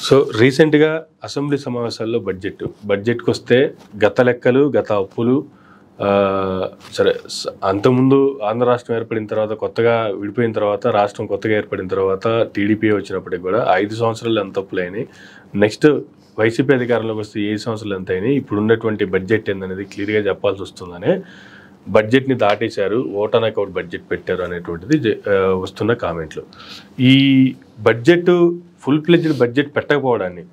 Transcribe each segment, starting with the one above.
So రీసెంట్గా assembly సమావేశాల్లో బడ్జెట్కి వస్తే గత లెక్కలు గత అప్పులు సరే అంతకుముందు ఆంధ్ర రాష్ట్రం ఏర్పడిన తర్వాత కొత్తగా విడిపోయిన తర్వాత రాష్ట్రం కొత్తగా ఏర్పడిన తర్వాత టీడీపీ వచ్చినప్పటికి కూడా 5 సంవత్సరాలు ఎంత అప్పులు అయినాయి, నెక్స్ట్ వైసీపీ అధికారంలోకి వస్తే 7 సంవత్సరాలు ఎంత అయినాయి, ఇప్పుడు ఉన్నటువంటి బడ్జెట్ ఏందనేది క్లియర్గా చెప్పాల్సి వస్తుందనే బడ్జెట్ని దాటేశారు, ఓట్ ఆన్ అకౌంట్ బడ్జెట్ పెట్టారు అనేటువంటిది వస్తున్న కామెంట్లు. ఈ బడ్జెట్ ఫుల్ ప్లెడ్జ్డ్ బడ్జెట్ పెట్టకపోవడాన్ని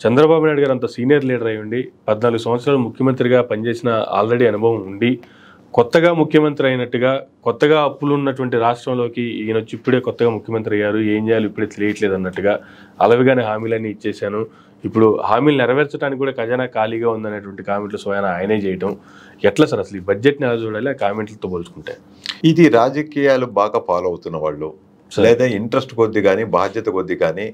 చంద్రబాబు నాయుడు గారు అంత సీనియర్ లీడర్ అయి ఉండి 14 సంవత్సరాలు ముఖ్యమంత్రిగా పనిచేసిన ఆల్రెడీ అనుభవం ఉండి కొత్తగా ముఖ్యమంత్రి అయినట్టుగా కొత్తగా అప్పులు ఉన్నటువంటి రాష్ట్రంలోకి ఈయన వచ్చి ఇప్పుడే కొత్తగా ముఖ్యమంత్రి అయ్యారు, ఏం చేయాలి ఇప్పుడే తెలియట్లేదు అన్నట్టుగా అలవిగానే హామీలన్నీ ఇచ్చేశాను, ఇప్పుడు హామీలు నెరవేర్చడానికి కూడా ఖజానా ఖాళీగా ఉందనేటువంటి కామెంట్లు స్వయాన ఆయనే చేయటం ఎట్లా సార్ అసలు ఈ బడ్జెట్ని ఎలా చూడాలి ఆ కామెంట్లతో పోల్చుకుంటే? ఇది రాజకీయాలు బాగా ఫాలో అవుతున్న వాళ్ళు లేదా ఇంట్రెస్ట్ కొద్ది కానీ బాధ్యత కొద్ది కానీ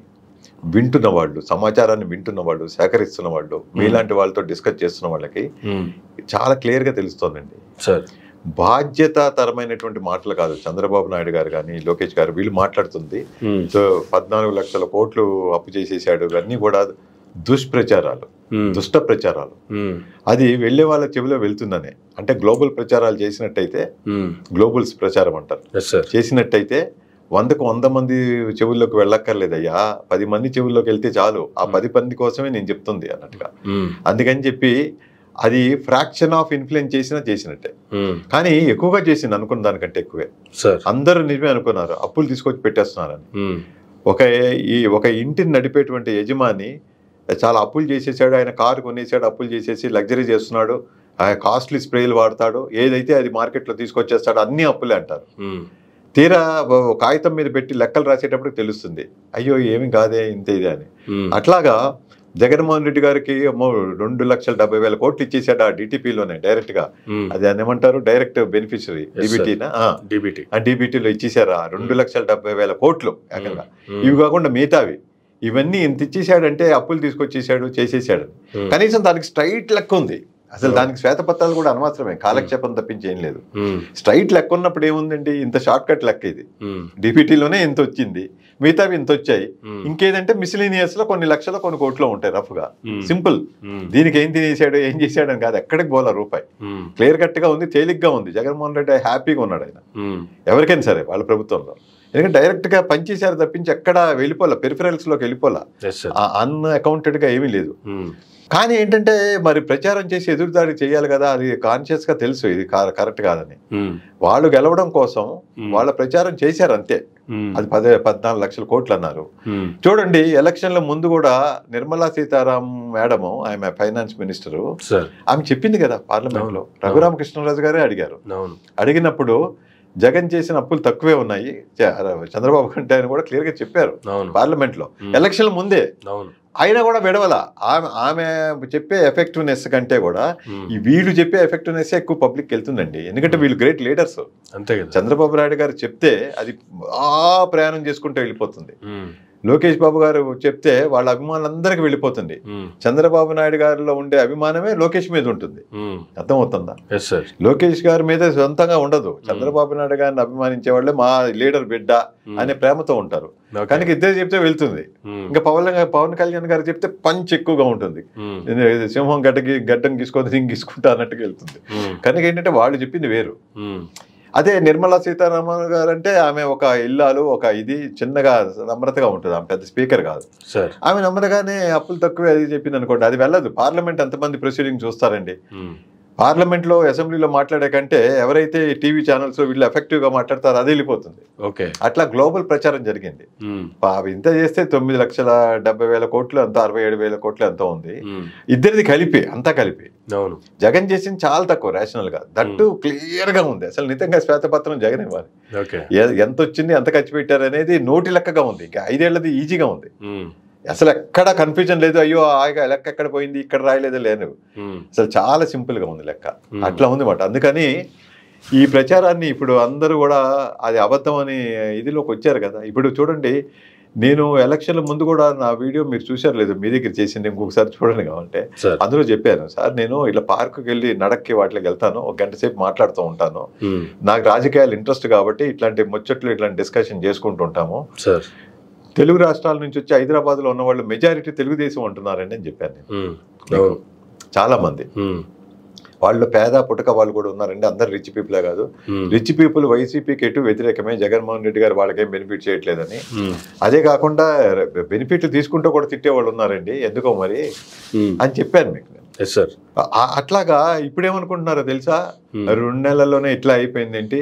వింటున్న వాళ్ళు, సమాచారాన్ని వింటున్న వాళ్ళు, సేకరిస్తున్న వాళ్ళు, మీలాంటి వాళ్ళతో డిస్కస్ చేస్తున్న వాళ్ళకి చాలా క్లియర్గా తెలుస్తోందండి. సార్ బాధ్యతాతరమైనటువంటి మాటలు కాదు చంద్రబాబు నాయుడు గారు కానీ లోకేష్ గారు వీళ్ళు మాట్లాడుతుంది. సో 14 లక్షల కోట్లు అప్పు చేసేసాడు, ఇవన్నీ కూడా దుష్ప్రచారాలు, దుష్ట ప్రచారాలు. అది వెళ్లే వాళ్ళ చెవిలో వెళ్తుందనే, అంటే గ్లోబల్ ప్రచారాలు చేసినట్టయితే, గ్లోబల్స్ ప్రచారం అంటారు, చేసినట్టయితే 100కు 100 మంది చెవుల్లోకి వెళ్ళక్కర్లేదయ్యా, 10 మంది చెవుల్లోకి వెళ్తే చాలు, ఆ 10 మంది కోసమే నేను చెప్తుంది అన్నట్టుగా. అందుకని చెప్పి అది ఫ్రాక్షన్ ఆఫ్ ఇన్ఫ్లుయెన్స్ చేసినట్టే, కానీ ఎక్కువగా చేసింది అనుకున్న దానికంటే ఎక్కువే. అందరూ నిజమే అనుకున్నారు అప్పులు తీసుకొచ్చి పెట్టేస్తున్నారని. ఒక ఇంటిని నడిపేటువంటి యజమాని చాలా అప్పులు చేసేసాడు, ఆయన కారు కొనేసాడు, అప్పులు చేసేసి లగ్జరీ చేస్తున్నాడు, కాస్ట్లీ స్ప్రేలు వాడతాడు, ఏదైతే అది మార్కెట్లో తీసుకొచ్చేస్తాడు, అన్ని అప్పులే అంటారు. తీరా కాగితం మీద పెట్టి లెక్కలు రాసేటప్పుడు తెలుస్తుంది అయ్యో ఏమి కాదే ఇంత ఇదే అని. అట్లాగా జగన్మోహన్ రెడ్డి గారికి 2,70,000 కోట్లు ఇచ్చేసాడు ఆ డిటిపిలోనే డైరెక్ట్ గా. అది ఏమంటారు, డైరెక్ట్ బెనిఫిషరీ, డిబిటీలో ఇచ్చేసారా 2,70,000 కోట్లు ఏకంగా. ఇవి కాకుండా మిగతావి ఇవన్నీ ఇంత ఇచ్చేసాడంటే అప్పులు తీసుకొచ్చేసాడు, చేసేసాడు. కనీసం దానికి స్ట్రైట్ లెక్క ఉంది. అసలు దానికి శ్వేతపత్రాలు కూడా అనవసరమే, కాలక్షేపం తప్పించి ఏం లేదు. స్ట్రైట్ లెక్క ఉన్నప్పుడు ఏముందండి, ఇంత షార్ట్ కట్ లెక్క ఇది. డిబిటీలోనే ఇంత వచ్చింది, మిగతావి ఇంత వచ్చాయి. ఇంకేదంటే మిస్లీనియస్ లో కొన్ని లక్షలు కొన్ని కోట్లు ఉంటాయి రఫ్ గా. సింపుల్. దీనికి ఏం తినేసాడు ఏం చేశాడు అని కాదు, ఎక్కడికి పోలా రూపాయి. క్లియర్ కట్ గా ఉంది, తేలిగ్గా ఉంది. జగన్మోహన్ రెడ్డి హ్యాపీగా ఉన్నాడు ఆయన, ఎవరికైనా సరే వాళ్ళ ప్రభుత్వంలో. ఎందుకంటే డైరెక్ట్ గా పనిచేశారు తప్పించి ఎక్కడ వెళ్ళిపోలా, పెరిఫరల్స్ లోకి వెళ్ళిపోలా, అన్అకౌంటెడ్ గా ఏమీ లేదు. కానీ ఏంటంటే మరి ప్రచారం చేసి ఎదురుదాడి చేయాలి కదా, అది కాన్షియస్ గా తెలుసు ఇది కరెక్ట్ కాదని. వాళ్ళు గెలవడం కోసం వాళ్ళ ప్రచారం చేశారు అంతే. అది 14 లక్షల కోట్లు అన్నారు. చూడండి ఎలక్షన్ల ముందు కూడా నిర్మలా సీతారాం మేడము, ఆమె ఫైనాన్స్ మినిస్టరు, ఆమె చెప్పింది కదా పార్లమెంట్ లో. రఘురామకృష్ణరాజు గారే అడిగారు. అడిగినప్పుడు జగన్ చేసిన అప్పులు తక్కువే ఉన్నాయి చంద్రబాబు కంటే అని కూడా క్లియర్ గా చెప్పారు పార్లమెంట్ లో ఎలక్షన్ల ముందే. అయినా కూడా విడవల. ఆమె చెప్పే ఎఫెక్టివ్నెస్ కంటే కూడా ఈ వీళ్ళు చెప్పే ఎఫెక్టివ్నెస్ ఎక్కువ పబ్లిక్ వెళ్తుందండి. ఎందుకంటే వీళ్ళు గ్రేట్ లీడర్స్. అంతే కదా, చంద్రబాబు నాయుడు గారు చెప్తే అది ప్రయాణం చేసుకుంటూ వెళ్ళిపోతుంది. లోకేష్ బాబు గారు చెప్తే వాళ్ళ అభిమానులందరికీ వెళ్ళిపోతుంది. చంద్రబాబు నాయుడు గారిలో ఉండే అభిమానమే లోకేష్ మీద ఉంటుంది. అర్థమవుతుందా? లోకేష్ గారి మీద సొంతంగా ఉండదు. చంద్రబాబు నాయుడు గారిని అభిమానించే వాళ్ళే మా లీడర్ బిడ్డ అనే ప్రేమతో ఉంటారు. కనుక ఇద్దరు చెప్తే వెళ్తుంది. ఇంకా పవన్ కళ్యాణ్ గారు చెప్తే పంచ్ ఎక్కువగా ఉంటుంది. సింహం గడ్డం గీసుకొని రింగ్ గీసుకుంటా అన్నట్టుగా వెళ్తుంది. కనుక ఏంటంటే వాళ్ళు చెప్పింది వేరు. అదే నిర్మలా సీతారామన్ గారు అంటే ఆమె ఒక ఇల్లాలు, ఒక ఇది చిన్నగా నమ్రతగా ఉంటుంది. ఆమె పెద్ద స్పీకర్ కాదు. ఆమె నమ్రతగానే అప్పులు తక్కువే అది చెప్పింది అనుకోండి, అది వెళ్ళదు. పార్లమెంట్ ఎంతమంది ప్రొసీడింగ్ చూస్తారండి? పార్లమెంట్లో అసెంబ్లీలో మాట్లాడే కంటే ఎవరైతే టీవీ ఛానల్స్ వీళ్ళు ఎఫెక్టివ్ గా మాట్లాడతారో అది వెళ్ళిపోతుంది. అట్లా గ్లోబల్ ప్రచారం జరిగింది. ఇంత చేస్తే 9,70,000 కోట్లు అంత 67,000 కోట్లు ఎంత ఉంది, ఇద్దరిది కలిపి అంతా కలిపి. జగన్ చేసింది చాలా తక్కువ రేషనల్ గా, దట్టు క్లియర్ గా ఉంది. అసలు నిజంగా శ్వేతపత్రం జగన్ ఇవ్వాలి. ఎంత వచ్చింది ఎంత ఖర్చు పెట్టారు అనేది నోటి లెక్కగా ఉంది. ఇంకా 5 ఏళ్లది ఈజీగా ఉంది. అసలు ఎక్కడ కన్ఫ్యూజన్ లేదు. అయ్యో లెక్క ఎక్కడ పోయింది ఇక్కడ రాయలేదు లేను, అసలు చాలా సింపుల్ గా ఉంది లెక్క. అట్లా ఉంది మాట. అందుకని ఈ ప్రచారాన్ని ఇప్పుడు అందరూ కూడా అది అబద్ధం అని ఇదిలోకి వచ్చారు కదా. ఇప్పుడు చూడండి, నేను ఎలక్షన్ల ముందు కూడా నా వీడియో మీరు చూసారు లేదు, మీ దగ్గర చేసింది ఇంకొకసారి చూడండి కావాలంటే. అందులో చెప్పాను, సార్ నేను ఇట్లా పార్కుకి వెళ్ళి నడక్కి వాటికి వెళ్తాను, 1 గంట సేపు మాట్లాడుతూ ఉంటాను, నాకు రాజకీయాలు ఇంట్రెస్ట్ కాబట్టి ఇట్లాంటి ముచ్చట్లు ఇట్లాంటి డిస్కషన్ చేసుకుంటూ ఉంటాము. తెలుగు రాష్ట్రాల నుంచి వచ్చి హైదరాబాద్లో ఉన్న వాళ్ళు మెజారిటీ తెలుగుదేశం అంటున్నారండి అని చెప్పాను నేను. చాలా మంది వాళ్ళు పేద పుటక వాళ్ళు కూడా ఉన్నారండి, అందరు రిచ్ పీపులే కాదు. రిచ్ పీపుల్ వైసీపీకి ఎటు వ్యతిరేకమే, జగన్మోహన్ రెడ్డి గారు వాళ్ళకేం బెనిఫిట్ చేయట్లేదని. అదే కాకుండా బెనిఫిట్లు తీసుకుంటూ కూడా తిట్టేవాళ్ళు ఉన్నారండి, ఎందుకో మరి అని చెప్పాను మీకు. అట్లాగా ఇప్పుడేమనుకుంటున్నారో తెలుసా, 2 నెలల్లోనే ఇట్లా అయిపోయింది ఏంటి,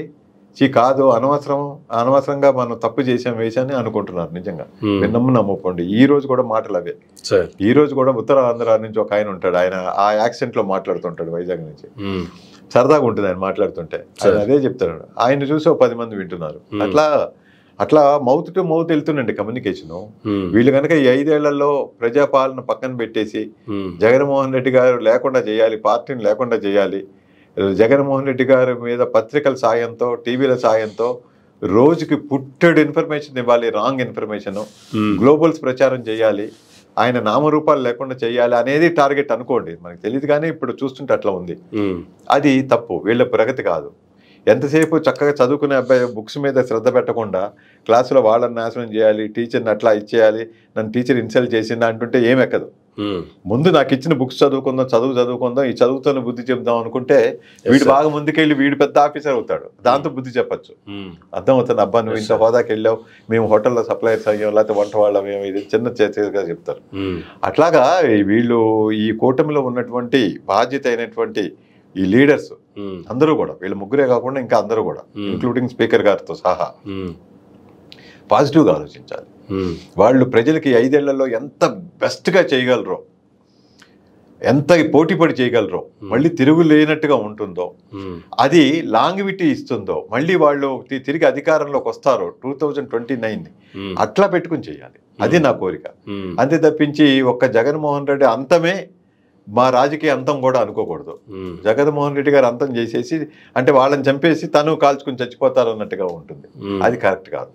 కాదు అనవసరంగా మనం తప్పు వేసాని అనుకుంటున్నారు. నిజంగా నమ్మకండి. ఈ రోజు కూడా మాటలు అవే. ఈ రోజు కూడా ఉత్తర ఆంధ్ర నుంచి ఒక ఆయన ఉంటాడు, ఆయన ఆ యాక్సెంట్ లో మాట్లాడుతుంటాడు, వైజాగ్ నుంచి. సరదాగా ఉంటుంది ఆయన మాట్లాడుతుంటే, ఆయన అదే చెప్తాడు. ఆయన చూసి 10 మంది వింటున్నారు. అట్లా మౌత్ టు మౌత్ వెళ్తుండండి కమ్యూనికేషన్. వీళ్ళు కనుక ఈ 5 ఏళ్లలో ప్రజాపాలన పక్కన పెట్టేసి జగన్మోహన్ రెడ్డి గారు లేకుండా చేయాలి, పార్టీని లేకుండా చేయాలి, జగన్మోహన్ రెడ్డి గారి మీద పత్రికల సాయంతో, టీవీల సాయంతో రోజుకి పుట్టెడు ఇన్ఫర్మేషన్ ఇవ్వాలి, రాంగ్ ఇన్ఫర్మేషన్, గ్లోబల్స్ ప్రచారం చేయాలి, ఆయన నామరూపాలు లేకుండా చేయాలి అనేది టార్గెట్ అనుకోండి. మనకు తెలియదు కానీ ఇప్పుడు చూస్తుంటే అట్లా ఉంది. అది తప్పు, వీళ్ళ ప్రగతి కాదు. ఎంతసేపు చక్కగా చదువుకునే అబ్బాయి బుక్స్ మీద శ్రద్ధ పెట్టకుండా క్లాసులో వాళ్ళని నాశనం చేయాలి, టీచర్ని అట్లా ఇచ్చేయాలి, నన్ను టీచర్ ఇన్సల్ట్ చేసిందా అంటుంటే ఏం ఎక్కదు. ముందు నాకు ఇచ్చిన బుక్స్ చదువుకుందాం, ఈ చదువుతోనే బుద్ధి చెప్దాం అనుకుంటే వీడు బాగా ముందుకెళ్ళి వీడు పెద్ద ఆఫీసర్ అవుతాడు, దాంతో బుద్ధి చెప్పచ్చు. అర్థమవుతుంది, అబ్బా నువ్వు ఇంత హోదాకి వెళ్ళావు, మేము హోటల్లో సప్లయర్స్ అయ్యాం, లేకపోతే వంట వాళ్ళం, మేము ఇది చిన్న చేతిగా చెప్తారు. అట్లాగా వీళ్ళు ఈ కూటమిలో ఉన్నటువంటి బాధ్యత అయినటువంటి ఈ లీడర్స్ అందరూ కూడా, వీళ్ళు ముగ్గురే కాకుండా ఇంకా అందరూ కూడా, ఇంక్లూడింగ్ స్పీకర్ గారితో సహా పాజిటివ్గా ఆలోచించాలి. వాళ్ళు ప్రజలకి 5 ఏళ్లలో ఎంత బెస్ట్గా చేయగలరో, ఎంత పోటీపడి చేయగలరో, మళ్ళీ తిరుగు లేనట్టుగా ఉంటుందో, అది లాంగివిటీ ఇస్తుందో, మళ్ళీ వాళ్ళు తిరిగి అధికారంలోకి వస్తారో 2029 అట్లా పెట్టుకుని చేయాలి. అది నా కోరిక. అంతే తప్పించి ఒక్క జగన్మోహన్ రెడ్డి అంతమే మా రాజకీయ అంతం కూడా అనుకోకూడదు. జగన్మోహన్ రెడ్డి గారు అంతం చేసేసి అంటే వాళ్ళని చంపేసి తను కాల్చుకుని చచ్చిపోతారు అన్నట్టుగా ఉంటుంది. అది కరెక్ట్ కాదు.